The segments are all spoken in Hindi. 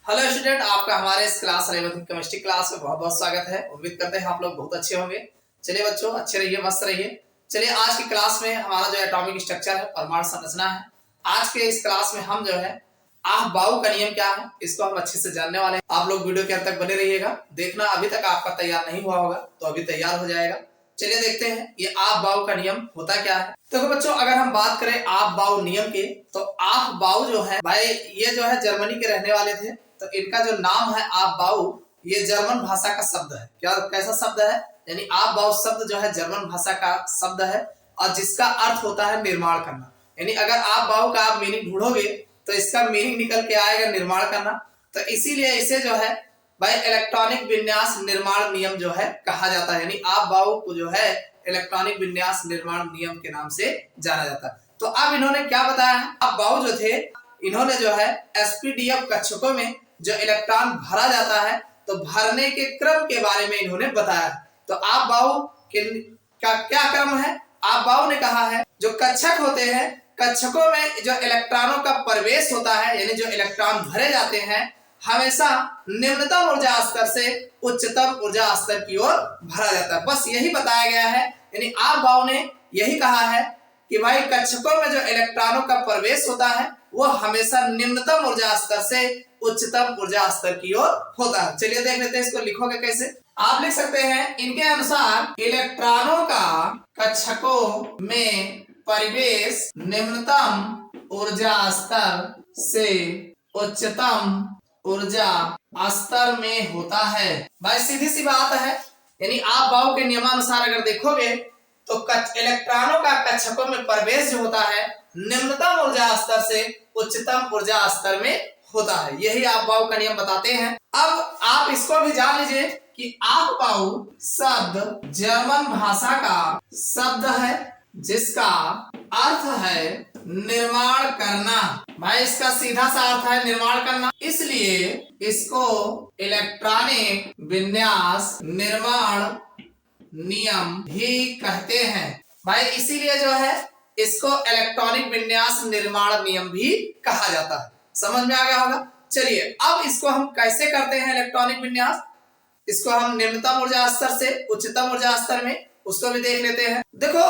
हेलो स्टूडेंट, आपका हमारे इस क्लास 11th केमिस्ट्री क्लास में बहुत बहुत स्वागत है। उम्मीद करते हैं आप लोग बहुत अच्छे होंगे। चलिए बच्चों, अच्छे रहिए, मस्त रहिए। चलिए आज की क्लास में हमारा जो एटॉमिक स्ट्रक्चर है, परमाणु संरचना है। आज के इस क्लास में हम जो है आफ-बाउ का नियम क्या है इसको हम अच्छे से जानने वाले हैं। आप लोग वीडियो के अंत तक बने रहिएगा। देखना अभी तक आपका तैयार नहीं हुआ होगा तो अभी तैयार हो जाएगा। चलिए देखते हैं ये आफ-बाउ का नियम होता क्या है। तो बच्चों, अगर हम बात करें आफ-बाउ नियम के, तो आफ-बाउ जो है भाई, ये जो है जर्मनी के रहने वाले थे। तो इनका जो नाम है आफ-बाउ, ये जर्मन भाषा का शब्द है। क्या कैसा शब्द है? यानी आफ-बाउ शब्द जो है जर्मन भाषा का शब्द है और जिसका अर्थ होता है निर्माण करना। यानी अगर आफ-बाउ का आप मीनिंग ढूंढोगे तो इसका मीनिंग निकल के आएगा निर्माण करना। तो इसीलिए इसे जो है भाई इलेक्ट्रॉनिक विन्यास निर्माण नियम जो है कहा जाता है। यानी आफ-बाउ को जो है इलेक्ट्रॉनिक विन्यास निर्माण नियम के नाम से जाना जाता है। तो अब इन्होंने क्या बताया है, आफ-बाउ जो थे इन्होंने जो है एसपीडीएफ कक्षकों में जो इलेक्ट्रॉन भरा जाता है तो भरने के क्रम के बारे में इन्होंने बताया। तो आफ-बाउ का क्या क्रम है? आफ-बाउ ने कहा है जो कक्षक होते हैं, कक्षकों में जो इलेक्ट्रॉनों का प्रवेश होता है, यानी जो इलेक्ट्रॉन भरे जाते हैं, हमेशा निम्नतम ऊर्जा स्तर से उच्चतम ऊर्जा स्तर की ओर भरा जाता है। बस यही बताया गया है। यानी आफ-बाउ ने यही कहा है कि भाई कक्षकों में जो इलेक्ट्रॉनों का प्रवेश होता है वो हमेशा निम्नतम ऊर्जा स्तर से उच्चतम ऊर्जा स्तर की ओर होता है। चलिए देख लेते हैं इसको लिखोगे कैसे। आप लिख सकते हैं, इनके अनुसार इलेक्ट्रॉनों का कक्षकों में प्रवेश निम्नतम ऊर्जा स्तर से उच्चतम ऊर्जा स्तर में होता है। भाई सीधी सी बात है। यानी आफ-बाउ के नियमानुसार अगर देखोगे तो इलेक्ट्रॉनों का कक्षकों में प्रवेश जो होता है निम्नतम ऊर्जा स्तर से उच्चतम ऊर्जा स्तर में होता है। यही आफ-बाउ का नियम बताते हैं। अब आप इसको भी जान लीजिए कि आफ-बाउ शब्द जर्मन भाषा का शब्द है जिसका अर्थ है निर्माण करना। भाई इसका सीधा सा अर्थ है निर्माण करना, इसलिए इसको इलेक्ट्रॉनिक विन्यास निर्माण नियम भी कहते हैं। भाई इसीलिए जो है इसको इलेक्ट्रॉनिक विन्यास निर्माण नियम भी कहा जाता है। समझ में आ गया होगा। चलिए अब इसको हम कैसे करते हैं इलेक्ट्रॉनिक विन्यास। इसको हम निम्नतम ऊर्जा स्तर से उच्चतम ऊर्जा स्तर में, उसको भी देख लेते हैं। देखो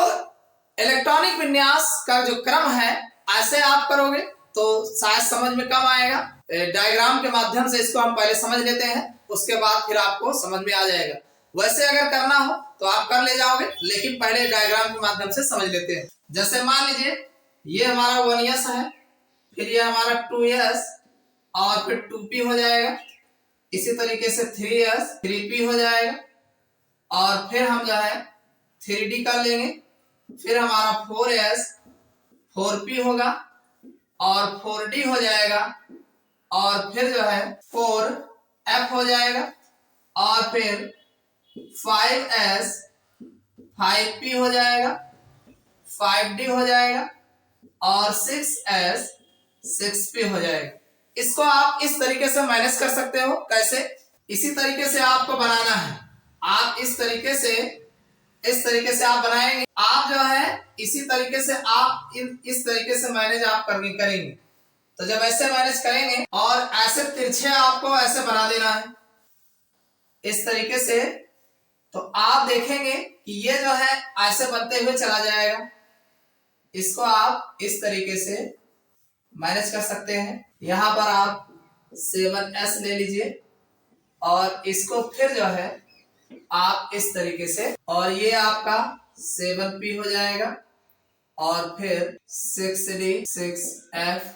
इलेक्ट्रॉनिक विन्यास का जो क्रम है ऐसे आप करोगे तो शायद समझ में कम आएगा। डायग्राम के माध्यम से इसको हम पहले समझ लेते हैं, उसके बाद फिर आपको समझ में आ जाएगा। वैसे अगर करना हो तो आप कर ले जाओगे, लेकिन पहले डायग्राम के माध्यम से समझ लेते हैं। जैसे मान लीजिए ये हमारा 1s है, फिर ये हमारा 2s और फिर 2p हो जाएगा। इसी तरीके से 3s 3p हो जाएगा और फिर हम जो है 3d कर लेंगे। फिर हमारा 4s 4p होगा और 4d हो जाएगा और फिर जो है 4f हो जाएगा और फिर 5s 5p हो जाएगा, 5d हो जाएगा और 6s 6p हो जाएगा। इसको आप इस तरीके से मैनेज कर सकते हो। कैसे? इसी तरीके से आपको बनाना है। आप इस तरीके से आप बनाएंगे। आप जो है इसी तरीके से आप इस तरीके से मैनेज आप करेंगे। तो जब ऐसे मैनेज करेंगे और ऐसे तिरछे आपको ऐसे बना देना है इस तरीके से, तो आप देखेंगे कि ये जो है ऐसे बनते हुए चला जाएगा। इसको आप इस तरीके से मैनेज कर सकते हैं। यहाँ पर आप 7s ले लीजिए और इसको फिर जो है आप इस तरीके से, और ये आपका 7p हो जाएगा और फिर 6d 6f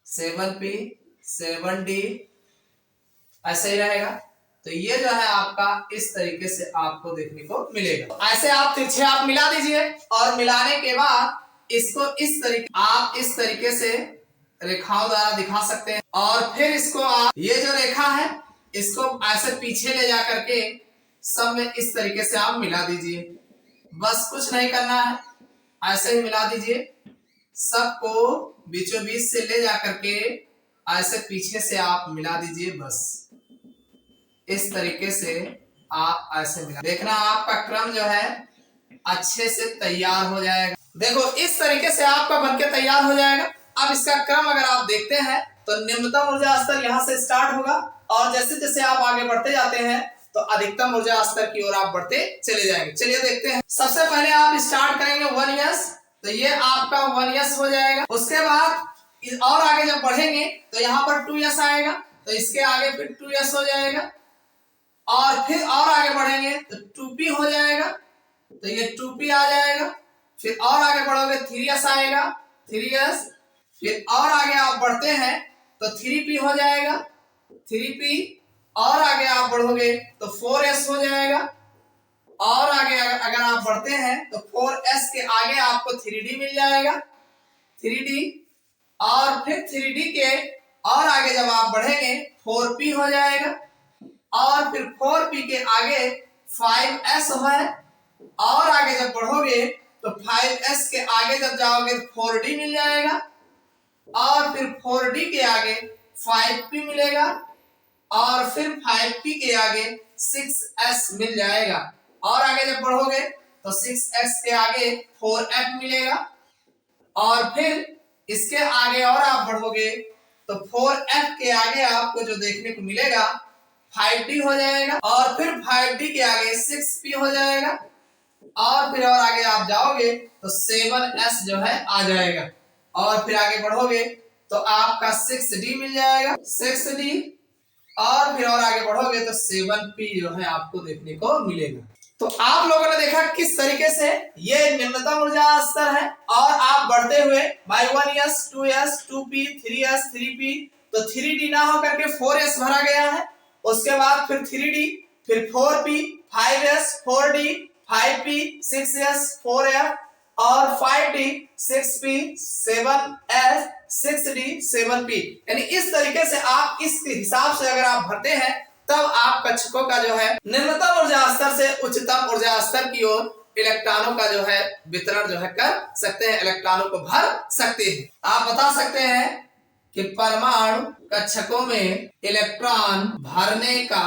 7p 7d ऐसे ही रहेगा। तो ये जो है आपका इस तरीके से आपको देखने को मिलेगा। ऐसे आप तिरछे आप मिला दीजिए और मिलाने के बाद इसको इस तरीके से रेखाओं द्वारा दिखा सकते हैं। और फिर इसको आप ये जो रेखा है इसको ऐसे पीछे ले जा करके सब में इस तरीके से आप मिला दीजिए। बस कुछ नहीं करना है, ऐसे ही मिला दीजिए। सबको बीचों बीच से ले जा करके ऐसे पीछे से आप मिला दीजिए। बस इस तरीके से आप ऐसे मिला, देखना आपका क्रम जो है अच्छे से तैयार हो जाएगा। देखो इस तरीके से आपका बनके तैयार हो जाएगा। अब इसका क्रम अगर आप देखते हैं तो निम्नतम ऊर्जा स्तर यहाँ से स्टार्ट होगा और जैसे जैसे आप आगे बढ़ते जाते हैं तो अधिकतम ऊर्जा स्तर की ओर आप बढ़ते चले जाएंगे। चलिए देखते हैं। सबसे पहले आप स्टार्ट करेंगे 1s, तो ये आपका 1s हो जाएगा। उसके बाद और आगे जब बढ़ेंगे तो यहाँ पर 2s आएगा, तो इसके आगे फिर 2s हो जाएगा और फिर और आगे बढ़ेंगे तो 2p हो जाएगा, तो ये 2p आ जाएगा। फिर और आगे बढ़ोगे 3s आएगा, 3s। फिर और आगे आप बढ़ते हैं तो 3p हो जाएगा, 3p। और आगे आप बढ़ोगे तो 4s हो जाएगा और आगे अगर आप बढ़ते हैं तो 4s के आगे आपको 3d मिल जाएगा, 3d। और फिर 3d के और आगे जब आप बढ़ेंगे 4p हो जाएगा और फिर 4p के आगे 5s है और आगे जब बढ़ोगे तो 5s के आगे जब जाओगे 4d मिल जाएगा और फिर 4d के आगे 5p मिलेगा और फिर 5p के आगे 6s मिल जाएगा और आगे जब बढ़ोगे तो 6s के आगे 4f मिलेगा और फिर इसके आगे और आप बढ़ोगे तो 4f के आगे आपको जो देखने को मिलेगा 5d हो जाएगा और फिर 5d के आगे 6p हो जाएगा और फिर और आगे आप जाओगे तो 7s जो है आ जाएगा और फिर आगे बढ़ोगे तो आपका 6d मिल जाएगा, 6d। और फिर और आगे बढ़ोगे तो 7p जो है आपको देखने को मिलेगा। तो आप लोगों ने देखा किस तरीके से ये निम्नतम ऊर्जा स्तर है और आप बढ़ते हुए bye 1s 2s 2p 3s 3p, तो 3d ना होकर के 4s भरा गया है। उसके बाद फिर 3d, फिर 4p 5s 4d 5p 6s 4f और 5d 6p 7s 6d 7p। यानी इस तरीके से आप इस हिसाब से अगर आप भरते हैं तब आप कक्षकों का जो है निम्नतम ऊर्जा स्तर से उच्चतम ऊर्जा स्तर की ओर इलेक्ट्रॉनों का जो है वितरण जो है कर सकते हैं, इलेक्ट्रॉनों को भर सकते हैं। आप बता सकते हैं कि परमाणु कक्षकों में इलेक्ट्रॉन भरने का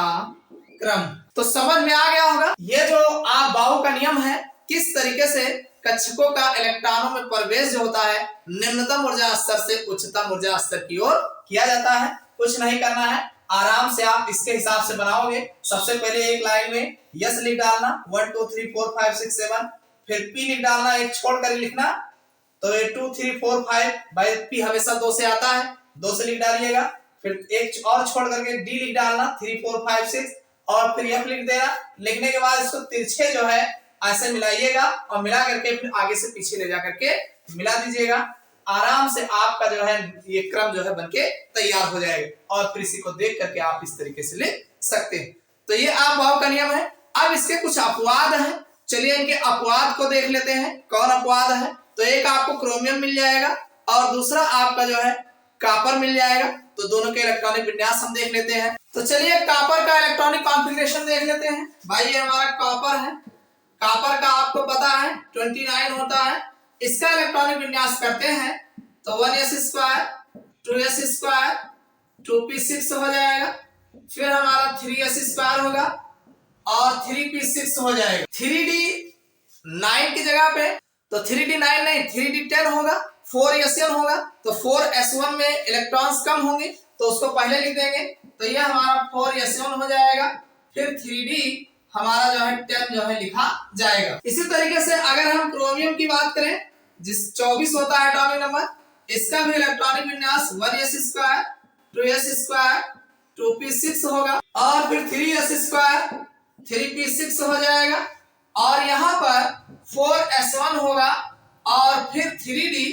क्रम। तो समझ में आ गया होगा ये जो आप बाहु का नियम है किस तरीके से कक्षकों का इलेक्ट्रॉनों में प्रवेश जो होता है निम्नतम ऊर्जा स्तर से उच्चतम ऊर्जा स्तर की ओर किया जाता है। कुछ नहीं करना है, आराम से आप इसके हिसाब से बनाओगे। सबसे पहले एक लाइन में यस लिख डालना 1 2 3 4 5 6 7, फिर पी लिख डालना, एक छोड़ कर लिखना, तो ये 2 3 4 5 बाई पी हमेशा 2 से आता है, 2 से लिख डालिएगा। फिर एक और छोड़ करके डी लिख डालना 3 4 5 6 और फिर एफ लिख देना। लिखने के बाद इसको तिरछे जो है ऐसे मिलाइएगा और मिला करके फिर आगे से पीछे ले जा करके मिला दीजिएगा। आराम से आपका जो है ये क्रम जो है बनके तैयार हो जाएगा और फिर इसी को देख करके आप इस तरीके से लिख सकते हैं। तो ये आप बाहु का नियम है। अब इसके कुछ अपवाद हैं, चलिए इनके अपवाद को देख लेते हैं। कौन अपवाद है? तो एक आपको क्रोमियम मिल जाएगा और दूसरा आपका जो है कॉपर मिल जाएगा। तो दोनों के इलेक्ट्रॉनिक विन्यास हम देख लेते हैं। तो चलिए कॉपर का इलेक्ट्रॉनिक कॉन्फ़िगरेशन देख लेते हैं। भाई ये हमारा कॉपर है, कॉपर का आपको पता है 29 होता है। इसका इलेक्ट्रॉनिक विन्यास करते हैं तो 1s square 2s square 2p6 हो जाएगा, फिर हमारा 3s स्क्वायर होगा और 3p6 हो जाएगा। 3d 9 की जगह पे तो 3d 9 नहीं 3d 10 होगा, 4s1 होगा। तो 4s1 में इलेक्ट्रॉन्स कम होंगे तो उसको पहले लिख देंगे, तो यह हमारा 4s1 हो जाएगा। फिर 3d हमारा जो है 10 जो है लिखा जाएगा। इसी तरीके से अगर हम क्रोमियम की बात करें जिस 24 होता है एटॉमिक नंबर, इसका भी इलेक्ट्रॉनिक विन्यास 1s square 2s square 2p6 होगा और फिर 3s स्क्वायर 3p6 हो जाएगा और यहाँ पर 4s1 होगा और फिर 3d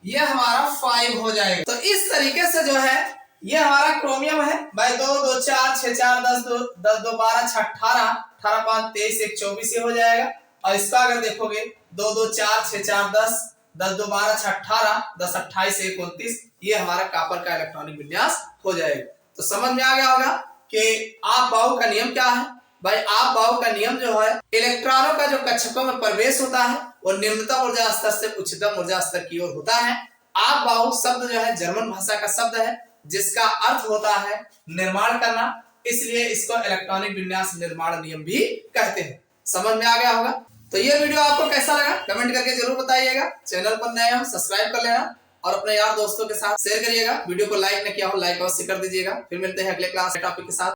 ये हमारा 5 हो जाएगा। तो इस तरीके से जो है ये हमारा क्रोमियम है। भाई 2 2 4 6 4 10 2 10 2 12 6 18 18 5 23 1 24 ये हो जाएगा। और इसका अगर देखोगे 2 2 4 6 4 10 10 2 12 6 18 10 28 1 29 ये हमारा कॉपर का इलेक्ट्रॉनिक विन्यास हो जाएगा। तो समझ में आ गया होगा कि आप बाहु का नियम क्या है। भाई आप बाहु का नियम जो है इलेक्ट्रॉनों का जो कक्षकों में प्रवेश होता है वो निम्नतम ऊर्जा स्तर से उच्चतम ऊर्जा स्तर की ओर होता है। आप बाहु शब्द जो है जर्मन भाषा का शब्द है जिसका अर्थ होता है निर्माण करना, इसलिए इसको इलेक्ट्रॉनिक विन्यास निर्माण नियम भी कहते हैं। समझ में आ गया होगा। तो ये वीडियो आपको कैसा लगा कमेंट करके जरूर बताइएगा। चैनल पर नए हो सब्सक्राइब कर लेना, और अपने यार दोस्तों के साथ शेयर करिएगा। वीडियो को लाइक न किया हो लाइक अवश्य कर दीजिएगा। फिर मिलते हैं अगले क्लास टॉपिक के साथ।